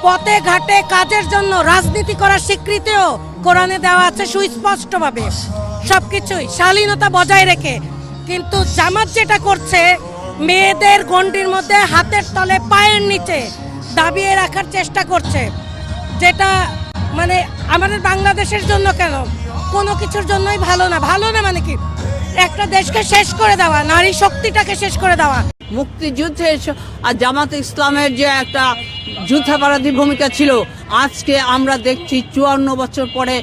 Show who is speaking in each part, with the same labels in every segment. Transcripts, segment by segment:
Speaker 1: পথে ঘাটে কাজের জন্য রাজনীতি করার স্বীকৃতিও কোরআনে দেওয়া আছে সুস্পষ্টভাবে, সবকিছুই শালীনতা বজায় রেখে। কিন্তু জামাত যেটা করছে, মেয়েদের গণ্ডির মধ্যে হাতের তলে পায়ের নিচে দাবিয়ে রাখার চেষ্টা করছে, যেটা মানে আমাদের বাংলাদেশের জন্য কেন কোনো কিছুর জন্যই ভালো না। ভালো না মানে কি, একটা দেশকে শেষ করে দেওয়া, নারী শক্তিটাকে শেষ করে দেওয়া।
Speaker 2: মুক্তিযুদ্ধে আর জামাত ইসলামের যে একটা যুদ্ধাপরাধী ভূমিকা ছিল, আজকে আমরা দেখছি 54 বছর পরে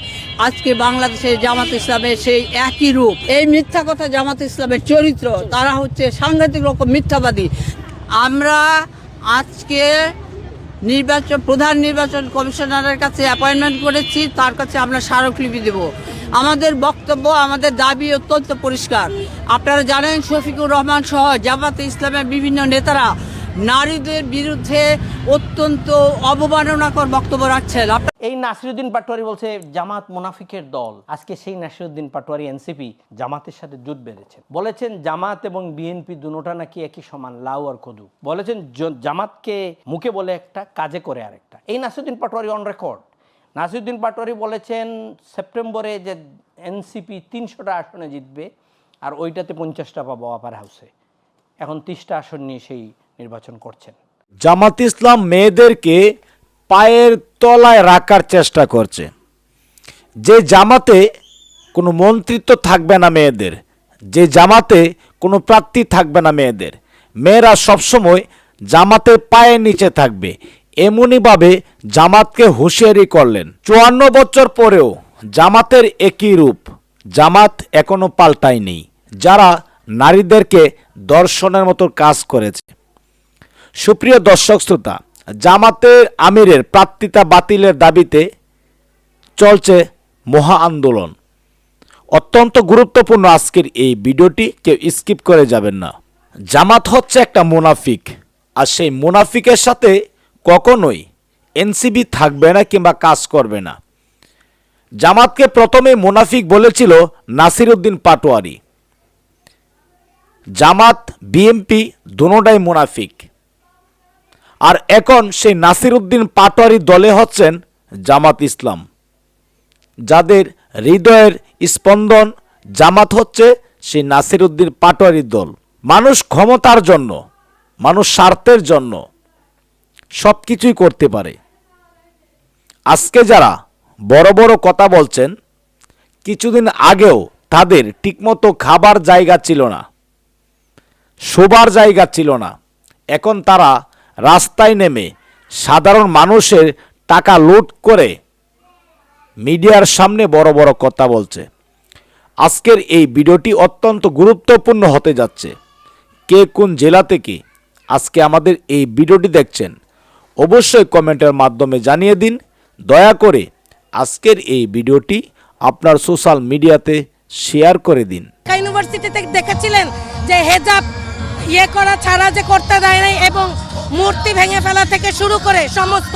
Speaker 2: আজকে বাংলাদেশে জামাত ইসলামের সেই একই রূপ। এই মিথ্যা কথা জামাত ইসলামের চরিত্র, তারা হচ্ছে সাংঘাতিক রকম মিথ্যাবাদী। আমরা আজকে প্রধান নির্বাচন কমিশনারের কাছে অ্যাপয়েন্টমেন্ট করেছি, তার কাছে আমরা স্মারকলিপি দেব। আমাদের বক্তব্য, আমাদের দাবি অত্যন্ত পরিষ্কার। আপনারা জানেন শফিকুর রহমান সহ জামাতে ইসলামের বিভিন্ন নেতারা নারীদের বিরুদ্ধে অত্যন্ত অবমাননাকর বক্তব্য রাখছেন।
Speaker 3: এই নাসিরউদ্দিন পাটোয়ারি বলছে জামাত মুনাফিকের দল। আজকে সেই নাসিরউদ্দিন পাটোয়ারি এনসিপি জামাতের সাথে জোট বেঁধেছেন। বলেছেন জামাত এবং বিএনপি দুটোটা নাকি একই সমান, লাউ আর কদু। বলেছেন জামাতকে মুখে বলে একটা, কাজে করে আরেকটা। এই নাসিরউদ্দিন পাটোয়ারি অন রেকর্ড। নাসিরউদ্দিন পাটোয়ারি বলেছেন সেপ্টেম্বরে যে এনসিপি 300টা আসনে জিতবে আর ওইটাতে 50টা পাবো আপার হাউসে। এখন 30টা আসন নিয়ে সেই নির্বাচন করছেন।
Speaker 4: জামাত ইসলাম মেয়েদেরকে পায়ের তলায় রাখার চেষ্টা করছে। যে জামাতে কোনো মন্ত্রিত্ব থাকবে না মেয়েদের, যে জামাতে কোনো প্রার্থী থাকবে না মেয়েদের, মেয়েরা সবসময় জামাতের পায়ের নিচে থাকবে, এমনইভাবে জামাতকে হুঁশিয়ারি করলেন। 54 বছর পরেও জামাতের একই রূপ, জামাত এখনো পাল্টায়নি, যারা নারীদেরকে দর্শনের মতো কাজ করেছে। সুপ্রিয় দর্শক শ্রোতা, জামাতের আমিরের প্রার্থিতা বাতিলের দাবিতে চলছে মহা আন্দোলন। অত্যন্ত গুরুত্বপূর্ণ আজকের এই ভিডিওটি, কেউ স্কিপ করে যাবেন না। জামাত হচ্ছে একটা মুনাফিক, আর সেই মুনাফিকের সাথে কখনোই এনসিপি থাকবে না কিংবা কাজ করবে না। জামাতকে প্রথমে মুনাফিক বলেছিল নাসিরউদ্দিন পাটোয়ারি। জামাত বিএনপি দুটোটাই মুনাফিক, আর এখন সেই নাসিরউদ্দিন পাটোয়ারি দলে হচ্ছেন জামাত ইসলাম। যাদের হৃদয়ের স্পন্দন জামাত হচ্ছে সেই নাসিরউদ্দিন পাটোয়ারির দল। মানুষ ক্ষমতার জন্য, মানুষ স্বার্থের জন্য সব কিছুই করতে পারে। আজকে যারা বড় বড় কথা বলছেন, কিছুদিন আগেও তাদের ঠিকমতো খাবার জায়গা ছিল না, শোবার জায়গা ছিল না। এখন তারা রাস্তায় নেমে সাধারণ মানুষের টাকা লুট করে মিডিয়ার সামনে বড় বড় কথা বলছে। আজকের এই ভিডিওটি অত্যন্ত গুরুত্বপূর্ণ হতে যাচ্ছে। কে কোন জেলা থেকে আজকে আমাদের এই ভিডিওটি দেখছেন অবশ্যই কমেন্টের মাধ্যমে জানিয়ে দিন। দয়া করে আজকের এই ভিডিওটি আপনার সোশ্যাল মিডিয়াতে শেয়ার করে দিন।
Speaker 1: ইউনিভার্সিটিতে দেখেছিলেন যে হেজাব করা ছাড়া যে করতে দেয় নাই, এবং মূর্তি ভেঙে ফেলা থেকে শুরু করে সমস্ত।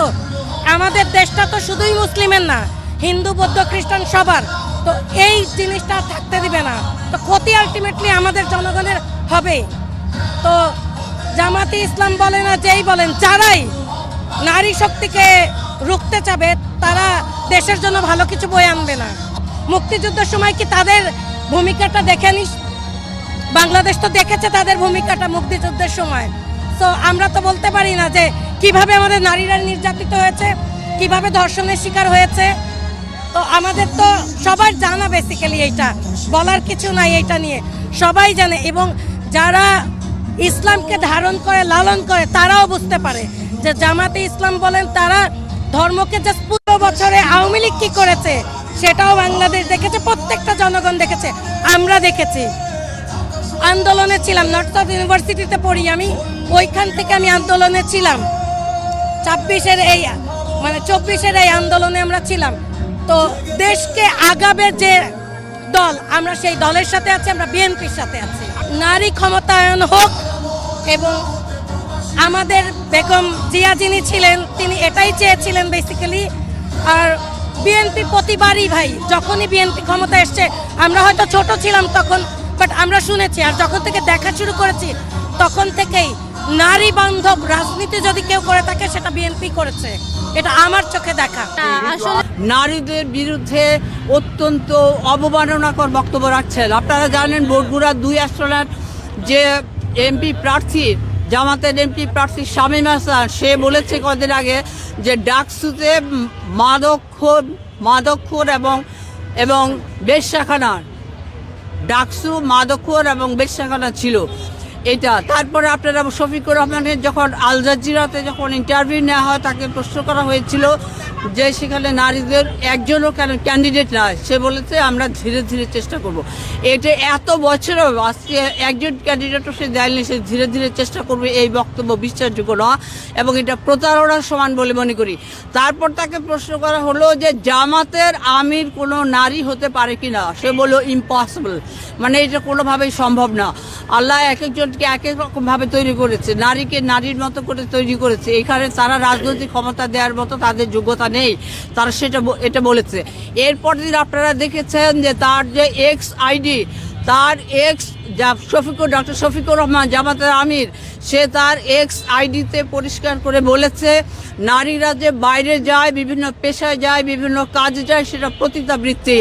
Speaker 1: আমাদের দেশটা তো শুধুই মুসলিমের না, হিন্দু বৌদ্ধ খ্রিস্টান সবার। তো এই জিনিসটা থাকতে দিবে না, তো ক্ষতি আলটিমেটলি আমাদের জনগণের হবে। তো জামাতে ইসলাম বলেন আর যেই বলেন, যারাই নারী শক্তিকে রুখতে চাবে তারা দেশের জন্য ভালো কিছু বয়ে আনবে না। মুক্তিযুদ্ধের সময় কি তাদের ভূমিকাটা দেখেনি? বাংলাদেশ তো দেখেছে তাদের ভূমিকাটা মুক্তিযুদ্ধের সময়। তো আমরা তো বলতে পারি না যে কিভাবে আমাদের নারীরা নির্যাতিত হয়েছে, কিভাবে ধর্ষণের শিকার হয়েছে। তো আমাদের তো সবার জানা, বেসিক্যালি এইটা বলার কিছু নাই, এইটা নিয়ে সবাই জানে। এবং যারা ইসলামকে ধারণ করে লালন করে তারাও বুঝতে পারে যে জামাতে ইসলাম বলেন, তারা ধর্মকে যে 15 বছরে আওয়ামী লীগ কি করেছে সেটাও বাংলাদেশ দেখেছে, প্রত্যেকটা জনগণ দেখেছে, আমরা দেখেছি। আন্দোলনে ছিলাম, নর্থ সাউথ ইউনিভার্সিটিতে পড়ি আমি, ওইখান থেকে আমি আন্দোলনে ছিলাম। 24-এর এই আন্দোলনে আমরা ছিলাম। তো দেশকে আগাবে যে দল, আমরা সেই দলের সাথে আছি, আমরা বিএনপির সাথে আছি। নারী ক্ষমতায়ন হোক, এবং আমাদের বেগম জিয়া যিনি ছিলেন তিনি এটাই চেয়েছিলেন বেসিক্যালি। আর বিএনপি প্রতিবারই ভাই, যখনই বিএনপি ক্ষমতা এসছে, আমরা হয়তো ছোট ছিলাম তখন, বাট আমরা শুনেছি। আর যখন থেকে দেখা শুরু করেছি তখন থেকেই নারী বান্ধব রাজনীতি যদি কেউ করে থাকে সেটা বিএনপি করেছে, এটা আমার চোখে দেখা।
Speaker 2: নারীদের বিরুদ্ধে অত্যন্ত অবমাননাকর বক্তব্য রাখছেন। আপনারা জানেন বরগুড়া 2 আসনের যে এমপি প্রার্থী, জামাতের এমপি প্রার্থী শামীম হাসান, সে বলেছে কদিন আগে যে ডাকসুতে মাদকখোর এবং বেশ্যাখানা, ডাকসু মাদকখোর এবং বেশ্যাখানা ছিল এটা। তারপরে আপনারা শফিকুর রহমানের যখন আল জাজিরাতে যখন ইন্টারভিউ নেওয়া হয়, তাকে প্রশ্ন করা হয়েছিল যে সেখানে নারীদের একজনও কেন ক্যান্ডিডেট নয়, সে বলেছে আমরা ধীরে ধীরে চেষ্টা করব। এটা এত বছরও আজকে একজন ক্যান্ডিডেটও সে দেয়নি, সে ধীরে ধীরে চেষ্টা করবে, এই বক্তব্য বিশ্বাসযোগ্য নয় এবং এটা প্রতারণার সমান বলে মনে করি। তারপর তাকে প্রশ্ন করা হলো যে জামাতের আমির কোনো নারী হতে পারে কি না, সে বলল ইম্পসিবল, মানে এটা কোনোভাবেই সম্ভব না। আল্লাহ এক একজনকে এক এক রকমভাবে তৈরি করেছে, নারীকে নারীর মতো করে তৈরি করেছে, এখানে তারা রাজনৈতিক ক্ষমতা দেওয়ার মতো তাদের যোগ্যতা নেই, তারা এটা বলেছে। এরপর দিন আপনারা দেখেছেন যে তার যে এক্স আইডি, তার এক্স ডক্টর শফিকুর রহমান জামাতের আমির, সে তার এক্স আইডিতে পরিষ্কার করে বলেছে নারীরা যে বাইরে যায়, বিভিন্ন পেশায় যায়, বিভিন্ন কাজে যায়, সেটা পতিতাবৃত্তি।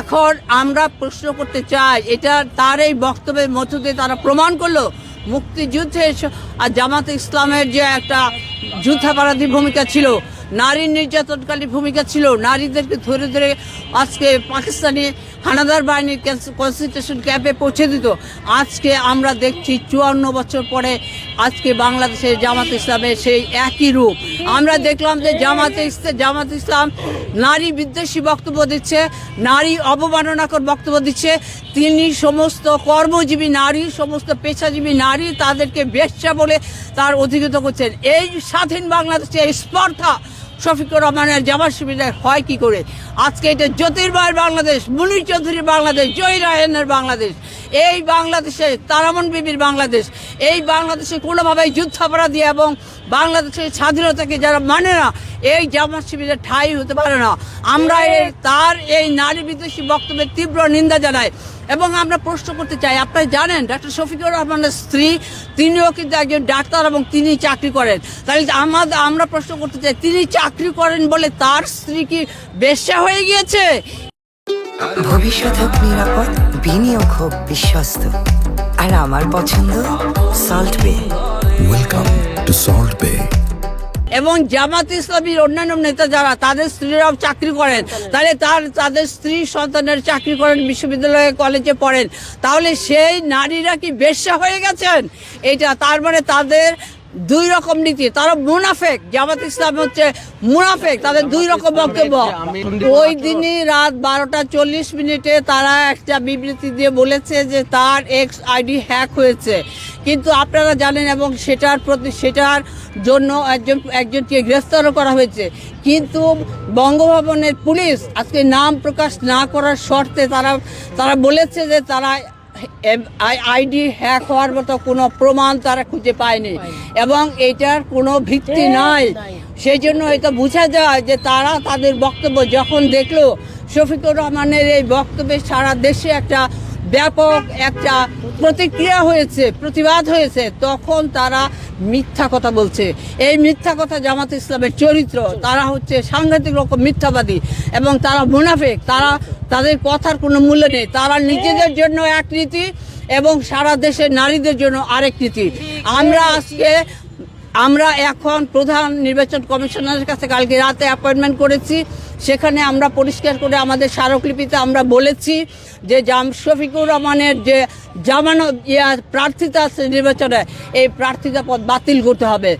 Speaker 2: এখন আমরা প্রশ্ন করতে চাই, এটা তার এই বক্তব্যের মধ্য দিয়ে তারা প্রমাণ করলো মুক্তিযুদ্ধে আর জামাতে ইসলামের যে একটা যুদ্ধাপরাধী ভূমিকা ছিল, নারী নির্যাতনকারী ভূমিকা ছিল, নারীদেরকে ধরে ধরে আজকে পাকিস্তানি হানাদার বাহিনীর কনসেন্ট্রেশন ক্যাম্পে পৌঁছে দিত। আজকে আমরা দেখছি 54 বছর পরে আজকে বাংলাদেশের জামাত ইসলামের সেই একই রূপ। আমরা দেখলাম যে জামাত ইসলাম নারী বিদ্বেষী বক্তব্য দিচ্ছে, নারী অবমাননাকর বক্তব্য দিচ্ছে। তিনি সমস্ত কর্মজীবী নারী, সমস্ত পেশাজীবী নারী, তাদেরকে বেশ্যা বলে তার অধিগত করছেন। এই স্বাধীন বাংলাদেশে এই স্পর্ধা শফিকুর রহমানের জামাত শিবিরের হয় কি করে? আজকে এটা জ্যোতির্ময়ের বাংলাদেশ, মুনির চৌধুরীর বাংলাদেশ, জয় রায়নের বাংলাদেশ, এই বাংলাদেশে তারামন বিবির বাংলাদেশ, এই বাংলাদেশে কোনোভাবেই যুদ্ধাপরাধী এবং বাংলাদেশের স্বাধীনতাকে যারা মানে না, এই জামাত শিবিরের ঠাঁই হতে পারে না। আমরা তার এই নারী বিদ্বেষী বক্তব্যের তীব্র নিন্দা জানাই এবং আমরা প্রশ্ন করতে চাই, আপনারা জানেন ডক্টর শফিকুর রহমানের স্ত্রী, তিনিও কিন্তু একজন ডাক্তার এবং তিনি চাকরি করেন। তাহলে আমরা প্রশ্ন করতে চাই, তিনি চাকরি করেন বলে তার স্ত্রী কি বেশ্যা হয়ে গিয়েছে?
Speaker 5: ভবিষ্যৎ হোক নিরাপদ, বিনিয়োগ হোক বিশ্বস্ত, আর আমার পছন্দ সল্ট বে।
Speaker 6: ওয়েলকাম টু সল্ট বে।
Speaker 2: এবং জামাত ইসলামীর অন্যান্য নেতা যারা, তাদের স্ত্রীরাও চাকরি করেন, তাহলে তাদের স্ত্রী সন্তানের চাকরি করেন, বিশ্ববিদ্যালয়ে কলেজে পড়েন, তাহলে সেই নারীরা কি বেশ্যা হয়ে গেছেন? এটা তার মানে তাদের দুই রকম নীতি, তারা মুনাফেক। জামাত ইসলাম হচ্ছে মুনাফেক, তাদের দুই রকম বক্তব্য। ওই দিনই রাত 12:40 তারা একটা বিবৃতি দিয়ে বলেছে যে তার এক্স আইডি হ্যাক হয়েছে, কিন্তু আপনারা জানেন এবং সেটার জন্য একজনকে গ্রেফতারও করা হয়েছে। কিন্তু বঙ্গভবনের পুলিশ আজকে নাম প্রকাশ না করার শর্তে তারা বলেছে যে তারা আইডি হ্যাক হওয়ার মতো কোনো প্রমাণ তারা খুঁজে পায়নি এবং এটার কোনো ভিত্তি নাই। সেই জন্য এটা বোঝা যায় যে তারা তাদের বক্তব্য যখন দেখলো শফিকুর রহমানের এই বক্তব্যে সারা দেশে একটা ব্যাপক একটা প্রতিক্রিয়া হয়েছে, প্রতিবাদ হয়েছে, তখন তারা মিথ্যা কথা বলছে। এই মিথ্যা কথা জামাত ইসলামের চরিত্র, তারা হচ্ছে সাংঘাতিক রকম মিথ্যাবাদী এবং তারা মুনাফিক, তাদের কথার কোনো মূল্য নেই। তারা নিজেদের জন্য এক নীতি এবং সারা দেশের নারীদের জন্য আরেক নীতি। আমরা এখন প্রধান নির্বাচন কমিশনারের কাছে কালকে রাতে অ্যাপয়েন্টমেন্ট করেছি। সেখানে আমরা পরিষ্কার করে আমাদের স্মারকলিপিতে আমরা বলেছি যে শফিকুর রহমানের যে প্রার্থিতা আছে নির্বাচনে, এই প্রার্থিতা পদ বাতিল করতে হবে।